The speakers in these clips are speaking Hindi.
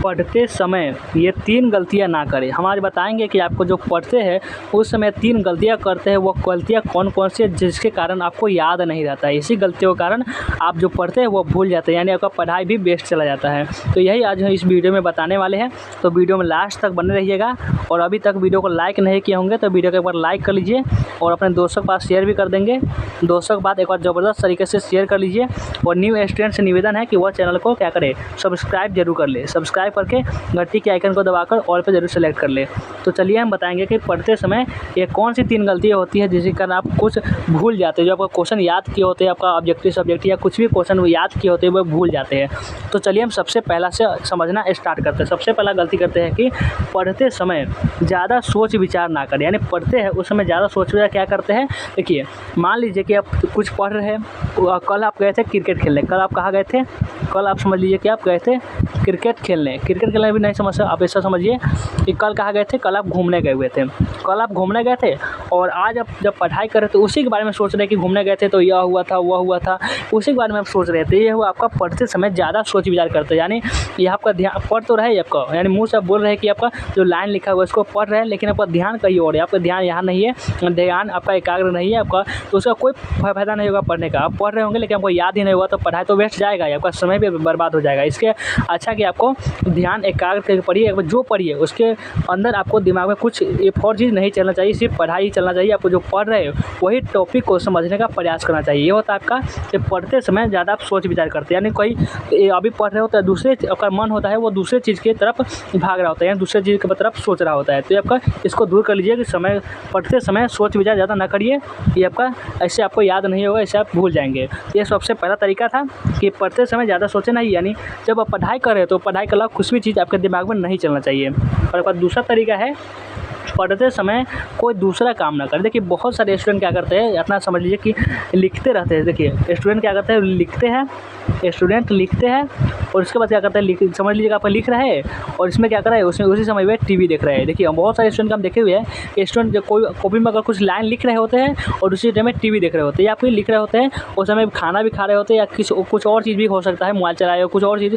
पढ़ते समय ये 3 गलतियाँ ना करें। हम आज बताएँगे कि आपको जो पढ़ते हैं उस समय 3 गलतियाँ करते हैं, वो गलतियाँ कौन-कौन सी है जिसके कारण आपको याद नहीं रहता है। इसी गलतियों के कारण आप जो पढ़ते हैं वो भूल जाते हैं, यानी आपका पढ़ाई भी वेस्ट चला जाता है। तो यही आज हम इस वीडियो में बताने वाले हैं, तो वीडियो में लास्ट तक बने रहिएगा। और अभी तक वीडियो को लाइक नहीं किए होंगे तो वीडियो को एक बार लाइक कर लीजिए और अपने दोस्तों के पास शेयर भी कर देंगे। दोस्तों के बाद एक बार ज़बरदस्त तरीके से शेयर कर लीजिए। और न्यू स्टूडेंट से निवेदन है कि वह चैनल को क्या करे, सब्सक्राइब जरूर कर ले। सब्सक्राइब करके घंटी के आइकन को दबाकर ऑल पे जरूर सेलेक्ट कर ले। तो चलिए हम बताएंगे कि पढ़ते समय ये कौन सी 3 गलतियाँ होती है जिसके कारण आप कुछ भूल जाते हैं। जो आपका क्वेश्चन याद किए होते हैं, आपका ऑब्जेक्टिव सब्जेक्ट या कुछ भी क्वेश्चन याद किए होते हैं वो भूल जाते हैं। तो चलिए हम सबसे पहला से समझना स्टार्ट करते हैं। सबसे पहला गलती करते हैं कि पढ़ते समय ज़्यादा सोच विचार ना करें। यानी पढ़ते हैं उस समय ज़्यादा सोच विचार क्या करते हैं। देखिए, मान लीजिए कि आप कुछ पढ़ रहे हैं, कल आप गए थे क्रिकेट खेलने। कल आप कहाँ गए थे? कल आप समझ लीजिए कि आप गए थे क्रिकेट खेलने। क्रिकेट खेलने भी नहीं समझ सकते आप, ऐसा समझिए कि कल कहाँ गए थे? कल आप घूमने गए हुए थे। कल आप घूमने गए थे और आज आप जब पढ़ाई कर रहे थे उसी के बारे में सोच रहे हैं कि घूमने गए थे तो यह हुआ था, वह हुआ था, उसी के बारे में आप सोच रहे थे। ये हुआ आपका पढ़ते समय ज़्यादा सोच विचार करते हैं। यानी ये आपका ध्यान पढ़ तो रहे आपका, यानी मुँह से आप बोल रहे हैं कि आपका जो लाइन लिखा हुआ है उसको पढ़ रहे हैं, लेकिन आपका ध्यान कहीं और है। आपका ध्यान यहाँ नहीं है, ध्यान आपका एकाग्र नहीं है आपका, तो उसका कोई फ़ायदा नहीं होगा पढ़ने का। आप पढ़ रहे होंगे लेकिन आपको याद ही नहीं होगा तो पढ़ाई तो वेस्ट जाएगा, आपका समय भी बर्बाद हो जाएगा। इसके अच्छा कि आपको ध्यान एकाग्र करके पढ़िए। जो पढ़िए उसके अंदर आपको दिमाग में कुछ एक और चीज़ नहीं चलना चाहिए, सिर्फ पढ़ाई ही चलना चाहिए। आपको जो पढ़ रहे हो वही टॉपिक को समझने का प्रयास करना चाहिए। ये होता है आपका कि पढ़ते समय ज़्यादा आप सोच विचार करते हैं। यानी कोई अभी पढ़ रहे होता है, दूसरे आपका मन होता है वो दूसरे चीज़ की तरफ भाग रहा होता है, यानी दूसरे चीज़ की तरफ सोच रहा होता है। तो आपका इसको दूर कर लीजिए कि समय पढ़ते समय सोच विचार ज़्यादा ना करिए। ये आपका ऐसे आपको याद नहीं होगा, ऐसे आप भूल जाएंगे। ये सबसे पहला तरीका था कि पढ़ते समय ज़्यादा सोचें नहीं। यानी जब आप पढ़ाई कर रहे हो तो पढ़ाई के अलावा कुछ भी चीज़ आपके दिमाग में नहीं चलना चाहिए। और आपका दूसरा तरीका है पढ़ते समय कोई दूसरा काम ना करें। देखिए, बहुत सारे स्टूडेंट क्या करते हैं, अपना समझ लीजिए कि लिखते रहते हैं। देखिए, स्टूडेंट क्या करते हैं, लिखते हैं और उसके बाद क्या करते हैं, समझ लीजिए आप लिख रहे हैं और इसमें क्या कर रहे हैं, उसमें उसी समय वे टीवी देख रहे हैं। देखिए, बहुत सारे स्टूडेंट का हम देखे हुए हैं कि स्टूडेंट कोई कॉपी में अगर कुछ लाइन लिख रहे होते हैं और उसी टाइम में टीवी देख रहे होते हैं, या फिर लिख रहे होते हैं उस समय खाना भी खा रहे होते हैं, या कुछ और चीज़ भी हो सकता है, मोबाइल चला रहे हो, कुछ और चीज़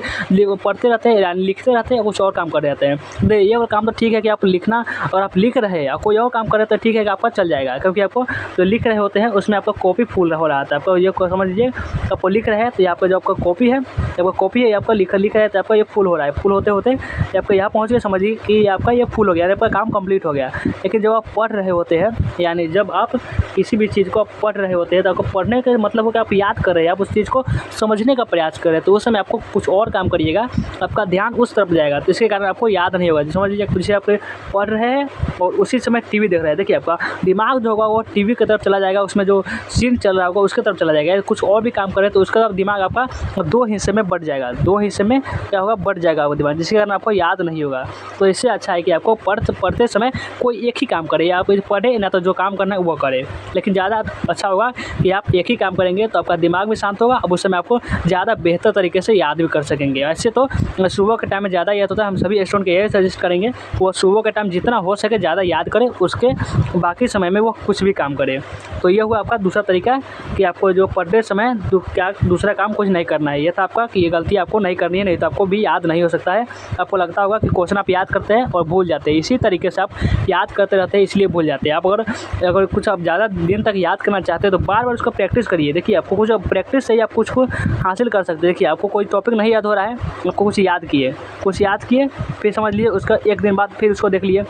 पढ़ते रहते हैं, लिखते रहते हैं, कुछ और काम कर रहे होते हैं। ये काम तो ठीक है कि आप लिखना और आप लिख रहे हैं, कोई और काम कर रहे तो ठीक है कि आपका चल जाएगा, क्योंकि आपको जो लिख रहे होते हैं उसमें आपका कॉपी फुल हो रहा था। आपको ये समझ लीजिए, आपको लिख रहे हैं तो आपका जो आपका कॉपी है, आपका लिख रहे हैं तो आपका ये फुल हो रहा है। फुल होते होते आपको यहाँ पहुँच गए, समझिए कि आपका ये फुल हो गया, आपका काम कंप्लीट हो गया। लेकिन जब आप पढ़ रहे होते हैं, यानी जब आप किसी भी चीज़ को आप पढ़ रहे होते हैं तो आपको पढ़ने का मतलब हो कि आप याद कर रहे हैं, आप उस चीज़ को समझने का प्रयास कर रहे हैं, तो उस समय आपको कुछ और काम करिएगा, आपका ध्यान उस तरफ जाएगा, तो इसके कारण आपको याद नहीं होगा। समझ लीजिए जैसे आप पढ़ रहे हैं और उसी समय टीवी देख रहे हैं। देखिए, आपका दिमाग जो होगा वो टीवी की तरफ चला जाएगा, उसमें जो सीन चल रहा होगा उसकी तरफ चला जाएगा। कुछ और भी काम करें तो उसका दिमाग आपका 2 हिस्से में बढ़ जाएगा, 2 हिस्से में क्या होगा, बढ़ जाएगा वो दिमाग, जिसके कारण आपको याद नहीं होगा। तो इससे अच्छा है कि आपको पढ़ते समय कोई एक ही काम करें, या आप पढ़े ना तो जो काम करना है वो करें। लेकिन ज़्यादा अच्छा होगा कि आप एक ही काम करेंगे तो आपका दिमाग भी शांत होगा, अब उस समय आपको ज़्यादा बेहतर तरीके से याद भी कर सकेंगे। ऐसे तो सुबह के टाइम में ज़्यादा याद होता है। हम सभी स्टूडेंट को यही सजेस्ट करेंगे वो सुबह के टाइम जितना हो सके ज़्यादा याद करें, उसके बाकी समय में वो कुछ भी काम करे। तो ये हुआ आपका दूसरा तरीका कि आपको जो पढ़ते समय क्या दूसरा काम कुछ नहीं करना है। ये था आपका कि ये गलती आपको नहीं करनी है, नहीं तो आपको भी याद नहीं हो सकता है। आपको लगता होगा कि क्वेश्चन आप याद करते हैं और भूल जाते हैं, इसी तरीके से आप याद करते रहते हैं इसलिए भूल जाते हैं। आप अगर कुछ आप ज़्यादा दिन तक याद करना चाहते हैं तो बार बार उसको प्रैक्टिस करिए। देखिए, आपको कुछ प्रैक्टिस से ही आप कुछ को हासिल कर सकते हैं। देखिए, आपको कोई टॉपिक नहीं याद हो रहा है, आपको कुछ याद किए, फिर समझ लिए उसका 1 दिन बाद फिर उसको देख लिए,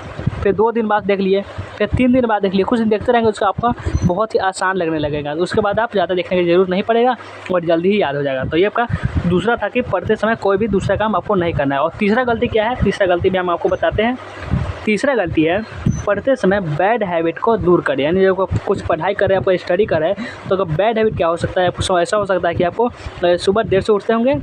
फिर 2 दिन बाद देख लिए, फिर 3 दिन बाद देख लिए, कुछ दिन देखते रहेंगे, उसका आपका बहुत ही आसान लगने लगेगा। उसके बाद आप ज़्यादा देखने की ज़रूरत नहीं पड़ेगा और जल्दी ही याद हो जाएगा। तो ये आपका दूसरा था कि पढ़ते समय कोई भी दूसरा काम आपको नहीं करना है। और तीसरा गलती क्या है, तीसरा गलती भी हम आपको बताते हैं। तीसरा गलती है पढ़ते समय बैड हैबिट को दूर करें। यानी जब आप कुछ पढ़ाई कर रहे हैं, आपको स्टडी कर रहे हैं, तो बैड हैबिट क्या हो सकता है, ऐसा हो सकता है कि आपको सुबह देर से उठते होंगे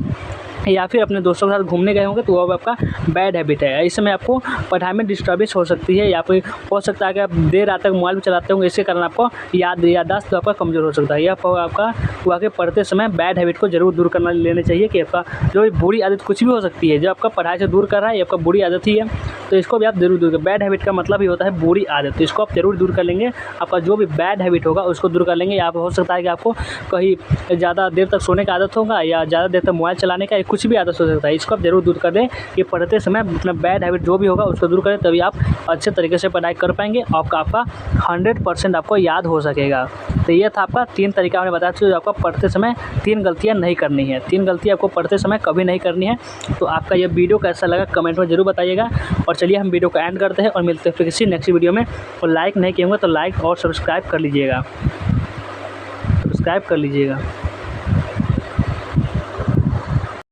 या फिर अपने दोस्तों के साथ घूमने गए होंगे, तो वो आपका बैड हैबिट है। इस समय आपको पढ़ाई में डिस्टर्बेंस हो सकती है, या फिर हो सकता है कि आप देर रात तक मोबाइल भी चलाते होंगे, इसके कारण आपको याददाश्त आपका कमज़ोर हो सकता है। यह आपका हुआ कि पढ़ते समय बैड हैबिट को जरूर दूर करना लेना चाहिए कि आपका जो बुरी आदत कुछ भी हो सकती है, जो आपका पढ़ाई से दूर कर रहा है, ये आपका बुरी आदत ही है। तो इसको भी आप ज़रूर दूर करें। बैड हैबिट का मतलब ही होता है बुरी आदत, तो इसको आप ज़रूर दूर कर लेंगे। आपका जो भी बैड हैबिट होगा उसको दूर कर लेंगे। या हो सकता है कि आपको कहीं ज़्यादा देर तक सोने का आदत होगा या ज़्यादा देर तक मोबाइल चलाने का, या कुछ भी आदत हो सकता है, इसको आप ज़रूर दूर कर दें। कि पढ़ते समय अपना बैड हैबिट जो भी होगा उसको दूर करें, तभी आप अच्छे तरीके से पढ़ाई कर पाएंगे। आपका 100% आपको याद हो सकेगा। तो ये था आपका 3 तरीका मैंने बताया था जो आपको पढ़ते समय 3 गलतियाँ नहीं करनी है। 3 गलतियाँ आपको पढ़ते समय कभी नहीं करनी है। तो आपका ये वीडियो कैसा लगा कमेंट में ज़रूर बताइएगा। और चलिए हम वीडियो को एंड करते हैं और मिलते हैं फिर किसी नेक्स्ट वीडियो में। और लाइक नहीं किए होंगे तो लाइक और सब्सक्राइब कर लीजिएगा।